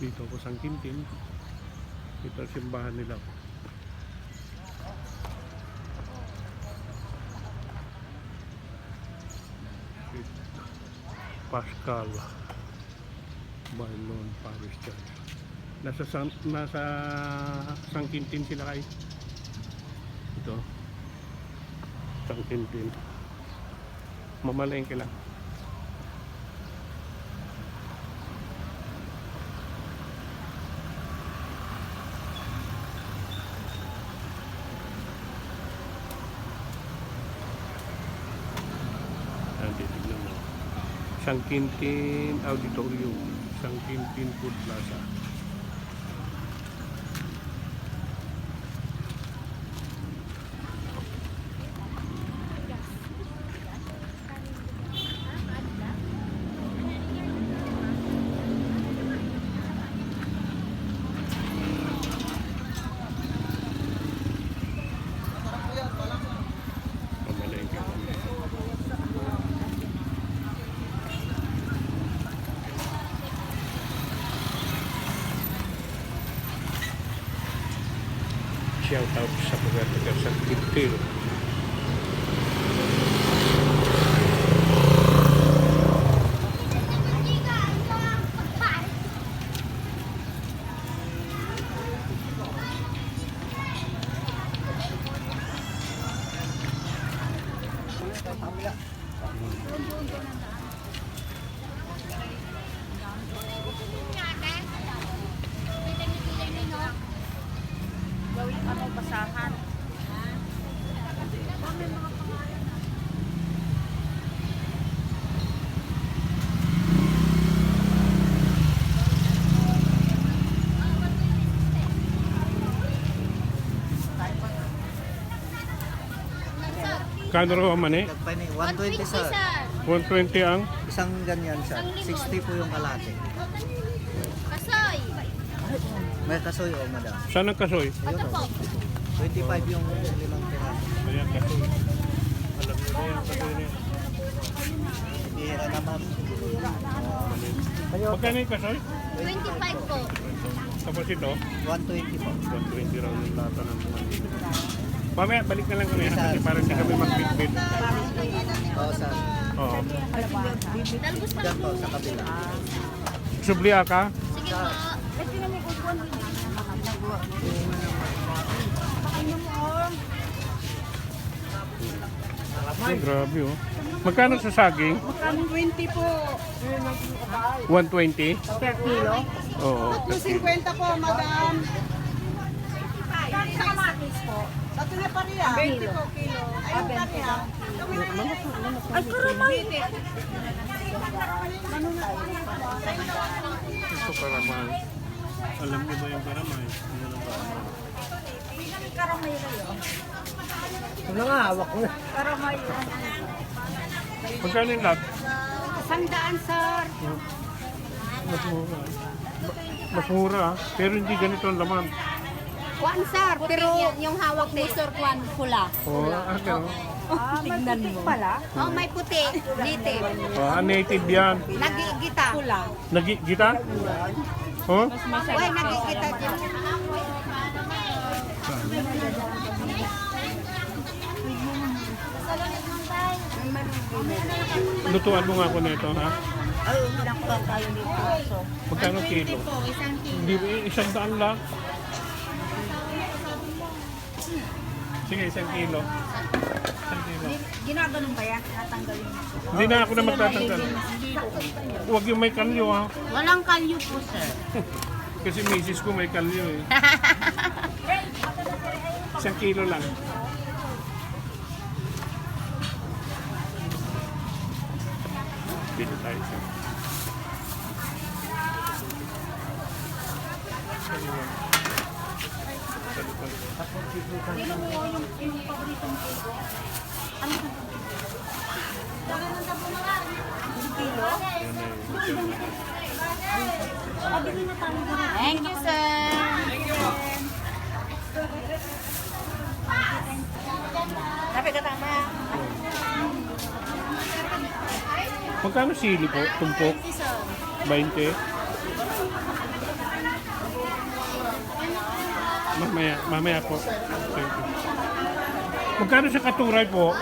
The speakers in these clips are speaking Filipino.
Dito ako sa Quintin. Ito ang simbahan nila. Pascal Bailon Parish Church. Nasa San Quintin sila kayo. Ito. San Quintin. Mamalengke lang. Titignan mo. San Quintin Auditorium, San Quintin Food Plaza. Shout out sa mga taga San Quintin. Basahan. Kano raw man eh? 120 sir. 120 ang? Isang ganyan sir. 60 po yung kalate. Kasoy. May kasoy o madam. Saan ang kasoy? Ito po. 25 yung limang piraso. Ayan, kasoy. Alam nyo na yan, kasoy na yan. Bihira naman. Magkano yung kasoy? 25 po. Tapos ito, 120 po. 120 raw yung lata ng mga dito. Mamaya, balik na lang kami kasi parang hindi kami mag-bit-bit. Oo sir. Oo. Talbos pa Diyan po sa kabila. Subliya ka? Sige po. Ay, grabe oh. Magkano sa saging? 120 po 120? per kilo. Oo. 250 po, madam. Sa kamatis po. Sa tuliparia. 20 po kilo. Ayun kanya. Ay, karamay. Ito karamay. Alam niyo ba yung karamay? Karamay kayo. Ito nga, hawak ko. Karamay. Magkano yung lot? 100, sir. Mas mura. Mas mura ah. Pero hindi ganito ang laman. One, sir. Pero yung hawak mo, sir, kwan, pula. Oo, gano'n. Tignan mo. Pala. Oh, may puti. Native. Native yan. Nagigita. Pula. Nagigita? Oh? Uy, nagigita dyan. Lutuan mo nga ako nito, ha? Ay, umilang pa tayo dito. Magkano kilo? Isang kilo. Hindi, 100 lang. Sige, 1 kilo. 1 kilo. Ginaganon ba yan? Natanggalin mo. Hindi na ako na magtatanggal. Huwag yung may kalyo, ha? Walang kalyo po, sir. Kasi misis ko may kalyo, eh. 1 kilo lang. Dito tayo siya. Thank you, sir. Dapat katama. Magkano sili po? Tumpok? 20? Mamaya po. Thank you. Magkano sa katuray po? 20.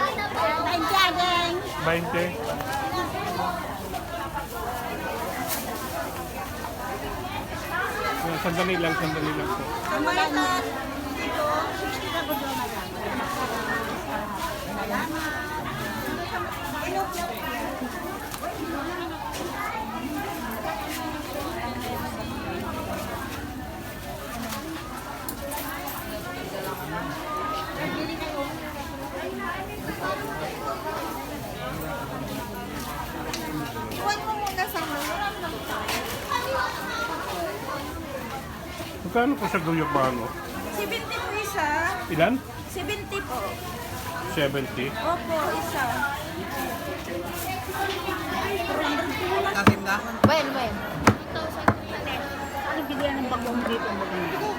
Sandali lang po. Kamalitan. Dito, 60 na po doon na lang. Iwan mo muna sa mga. Magkano po sa guyabano? 70 po isa. Ilan? 70 po. 70. Opo, isa. Kasim na? When? Ano bigyan ng bagong dito mo?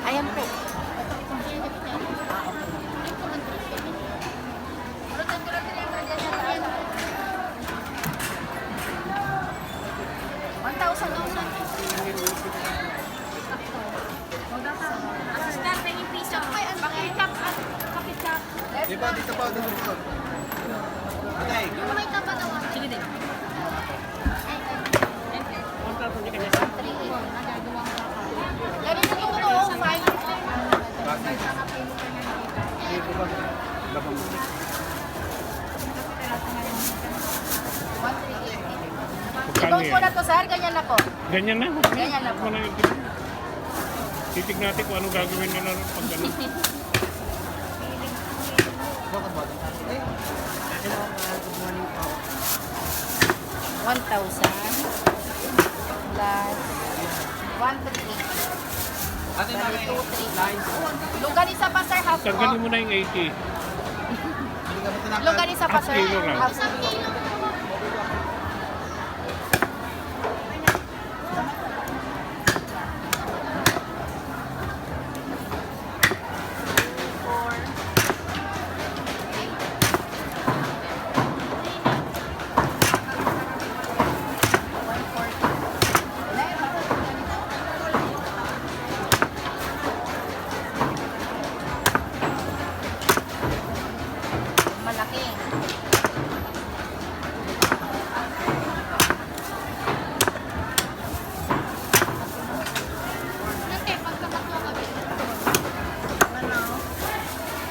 Ayan po. Assistant, may piso. Pakitap at pakitap. Dito po. Okay. May tapa na one. Sige din. Ganito po ko, 5. Magkano Ibang po yan? na to, sir. Ganyan na po. Ganyan na. Ganyan na po. Titig natin kung anong gagawin nila pag gano'n. Bakit ba? Hello, good morning po. 1,000 plus 138. Ate na may lines. Luganisa pa, sir. Half Tanggalin po. mo na yung 80. Hindi ka ba tinapay? Luganisa pa, Half sir. kilo lang. Half kilo. Malaki.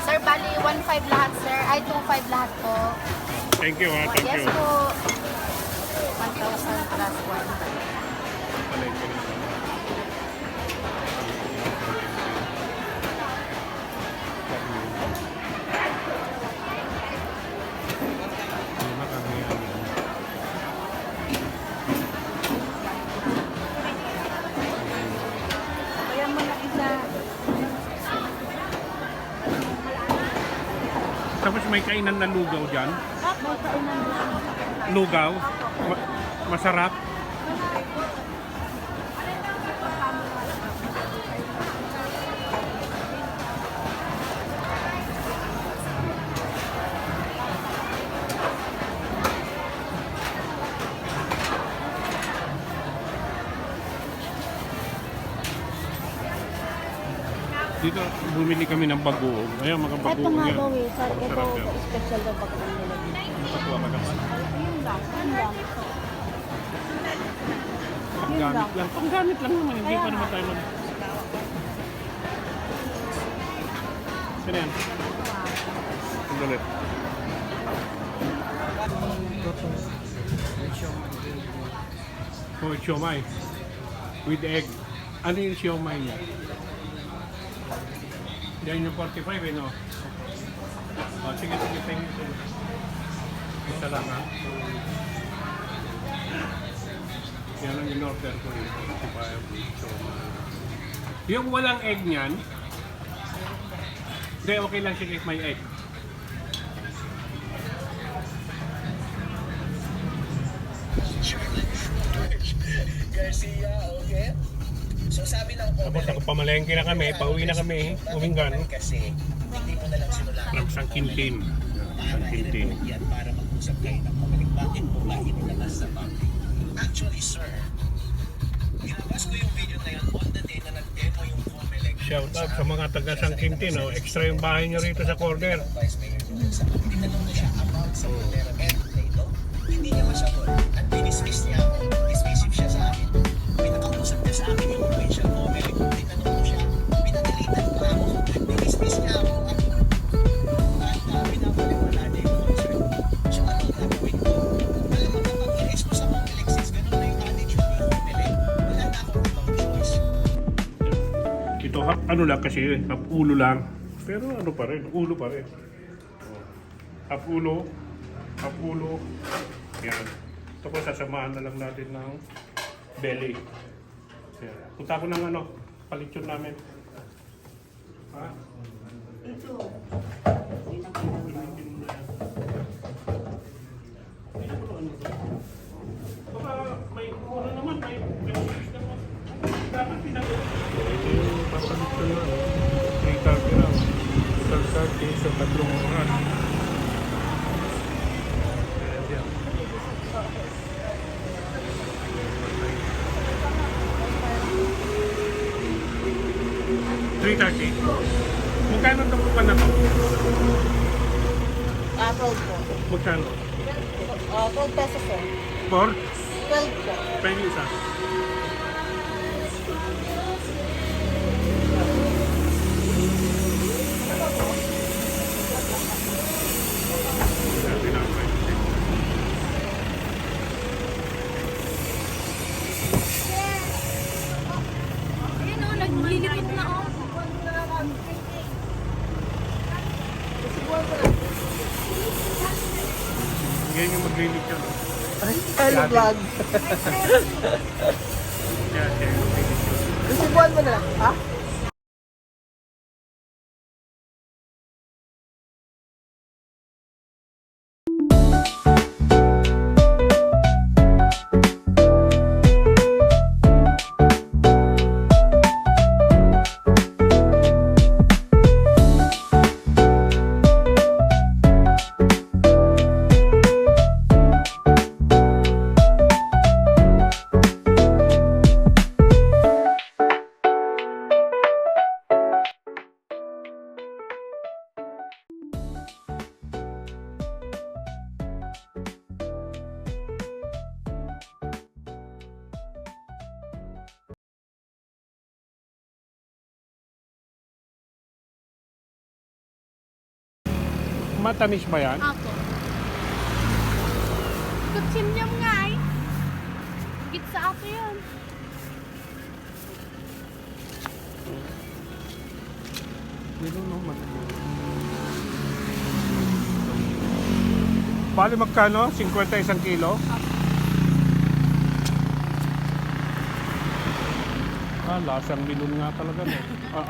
Sir, bali 1,500 lahat, sir. Ay, 2,500 lahat po. Thank you ha. Thank Yes you. po. 1,000 plus 1. Palengke na. Lima kami yan. Kaya mo na isa. Tapos may kainan na lugaw dyan. Opo, kainan lang. Lugaw. Masarap. Dito bumili kami ng bagoong. Ayan mga Ito bagoong nga yan. daw eh, sir. Ito, Sarap yan. special daw pag nilagay. Makakuha ka naman. Yun lang. Panggamit lang. Panggamit lang naman. Hindi pa naman tayo mag... Sino yan? Sandali. Oh, it's siomay. With egg. Ano yung siomay niya? Yan yung 45 eh, no? Oh, sige, thank you. Isa lang ha. Yan ang in-order ko yung 45 with siomay. Yung walang egg niyan, hindi, okay lang siya if may egg. Garcia, okay? So sabi ng Tapos nakapamalengke na kami, pauwi na kami, uminggan. kasi hindi mo na lang sinula From Sangkintin. Sangkintin. yan para mag-usap kayo ng pabalik. Bakit mo ba inilabas sa public? Actually, sir, inabas ko yung video na yan on the day na nag-demo yung Comelec shout out sa mga taga San Quintin, no? Extra yung bahay nyo rito sa corner. Tinanong ko siya about sa Montero na ito. Hindi niya masagot. At dinismiss niya ako. Dismissive siya sa akin. Pinakausap niya sa akin yung provincial cover. Tinanong ko siya. Pinadalitan ko ako. Dinismiss niya ako. At pinapaliwala niya yung concern. So ano ang gagawin ko? Alam mo kapag i-expose ako ng Alexis, ganun na yung attitude niya ng Pele. Wala na akong ibang choice. Ito, ano lang kasi, half ulo lang. Pero ano pa rin, ulo pa rin. Half ulo. Yan. Ito po, sasamahan na lang natin ng belly. Yan. Punta ko ng ano, palitsyon namin. Ha? Ito. Baka may ano naman, may fish naman. Dapat pinag- Ito yung papalitsyon na, 330 lang. 330 sa 3 oras. Ayan yan. $330. Magkano ito pa na to? Apple po. Magkano? 12 pesos po. For? 12 po. Penny isa. Ayun o, naglilipit na o. Yan yung maglilit yan. No? Hello vlog. Yan, yan yung maglilit yan. Susubuan mo na. Ha? Matamis ba yan? Ako. Kutsimyam nga eh. Git sa ako yun. Hindi no, matamis. Bali magkano? 51 kilo? Lasang milon nga talaga, no?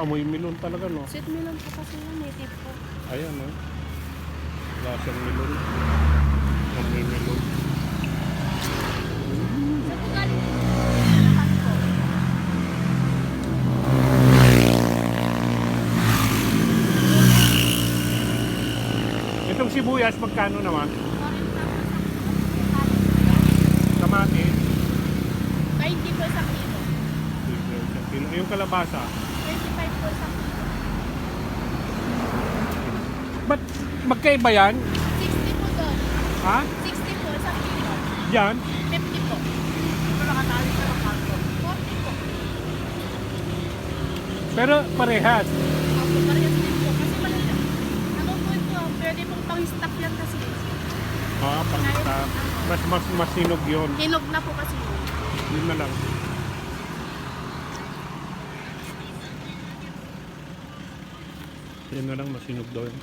Amoy milon talaga, no? Sweet melon po kasi yun, native po. Ayan, no? Lasang milon. Amoy milon. Sa po galing po. Lahat po. Itong sibuyas, magkano naman? Orange na po sa Kamatis? 20 po isang kilo. Yung kalabasa? 25 po isang kilo. Ba't magkaiba yan? 60 po doon. Ha? 60 po isang kilo. Yan? 50 po. Ito nakatali sa kanto. 40 po. Pero parehas. Ako, parehas din po. Kasi malala. Ano po ito, pwede pong pang-stock yan kasi. Pangsta. Mas masinog yun. Hinog na po kasi yun. Yun na lang. Yun na lang, masinog daw yun.